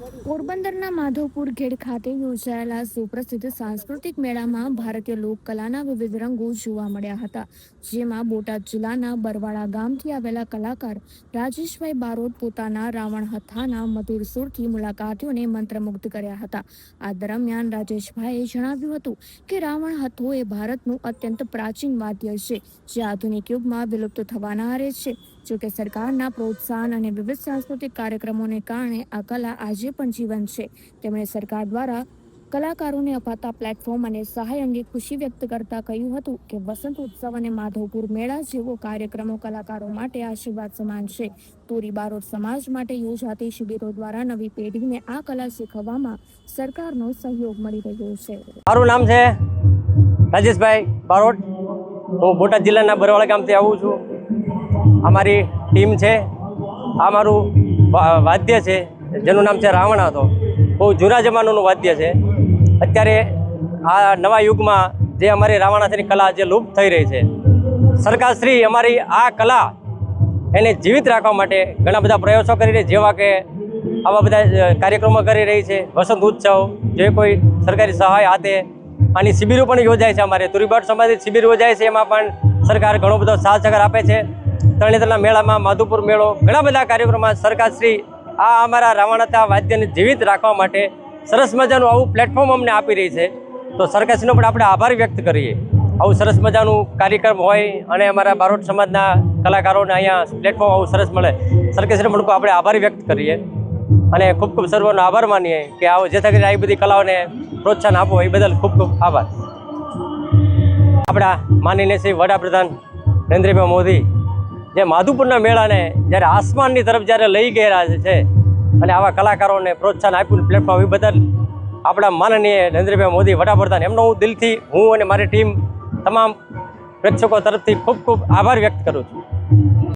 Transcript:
પોરબંદરના માધવપુર ઘેડ ખાતે યોજાયેલા સુપ્રસિદ્ધ સાંસ્કૃતિક મેળામાં ભારતીય લોકકલાના વિવિધ રંગો જોવા મળ્યા હતા, જેમાં બોટાદ જિલ્લાના બરવાળા ગામથી આવેલા કલાકાર રાજેશભાઈ બારોટ પોતાના રાવણ હથ્થાના મધુર સુરથી મુલાકાતીઓને મંત્રમુગ્ધ કર્યા હતા. આ દરમિયાન રાજેશભાઈએ જણાવ્યું હતું કે રાવણ હથ્થો એ ભારતનું અત્યંત પ્રાચીન વાદ્ય છે, જે આધુનિક યુગમાં વિલુપ્ત થવાના આરે છે. જોકે સરકારના પ્રોત્સાહન અને વિવિધ સાંસ્કૃતિક કાર્યક્રમોને કારણે આ કલા આજે પણ જીવંત છે. તેમણે સરકાર દ્વારા કલાકારોને અપાતા પ્લેટફોર્મ અને સહાય અંગે ખુશી વ્યક્ત કરતા કહ્યું હતું કે વસંત ઉત્સવ અને માધવપુર મેળા જેવો કાર્યક્રમો કલાકારો માટે આશીર્વાદ સમાન છે. તોરી બારોટ સમાજ માટે યોજાતી શિબિરો દ્વારા નવી પેઢીને આ કલા શીખવવામાં સરકારનો સહયોગ મળી રહ્યો છે. મારું નામ છે રાજેશભાઈ બારોટ. હું બોટાદ જિલ્લાના બરવાળા ગામથી આવું છું. અમારી ટીમ છે. આ મારું વાદ્ય છે જેનું નામ છે રાવણ હથ્થો. બહુ જૂના જમાનાનું વાદ્ય છે. અત્યારે આ નવા યુગમાં જે અમારી રાવણ હથ્થાની કલા જે લુપ્ત થઈ રહી છે, સરકારશ્રી અમારી આ કલા એને જીવિત રાખવા માટે ઘણા બધા પ્રયાસો કરી રહી, જેવા કે આવા બધા કાર્યક્રમો કરી રહી છે. વસંત ઉત્સવ, જે કોઈ સરકારી સહાય હાથે આની શિબિરો પણ યોજાય છે. અમારે તુરીબાટ સમાજની શિબિર યોજાય છે, એમાં પણ સરકાર ઘણો બધો સાથ સહકાર આપે છે. તરણેતરના મેળામાં, માધવપુર મેળો, ઘણા બધા કાર્યક્રમમાં સરકારશ્રી આ અમારા રાવણ હથ્થા વાદ્યને જીવિત રાખવા માટે સરસ મજાનું આવું પ્લેટફોર્મ અમને આપી રહી છે. તો સરકારશ્રીનો પણ આપણે આભાર વ્યક્ત કરીએ. આવું સરસ મજાનું કાર્યક્રમ હોય અને અમારા બારોટ સમાજના કલાકારોને અહીંયા પ્લેટફોર્મ આવું સરસ મળે, સરકારશ્રીનો પણ આપણે આભાર વ્યક્ત કરીએ અને ખૂબ ખૂબ સર્વનો આભાર માનીએ કે આવો જે થકી આવી બધી કલાઓને પ્રોત્સાહન આપો એ બદલ ખૂબ ખૂબ આભાર. આપણા માનનીય શ્રી વડાપ્રધાન નરેન્દ્રભાઈ મોદી જે માધવપુરના મેળાને જ્યારે આસમાનની તરફ જ્યારે લઈ ગયા છે અને આવા કલાકારોને પ્રોત્સાહન આપ્યું પ્લેટફોર્મ, એ બદલ આપણા માનનીય નરેન્દ્રભાઈ મોદી વડાપ્રધાન એમનો હું દિલથી, હું અને મારી ટીમ તમામ પ્રેક્ષકો તરફથી ખૂબ ખૂબ આભાર વ્યક્ત કરું છું.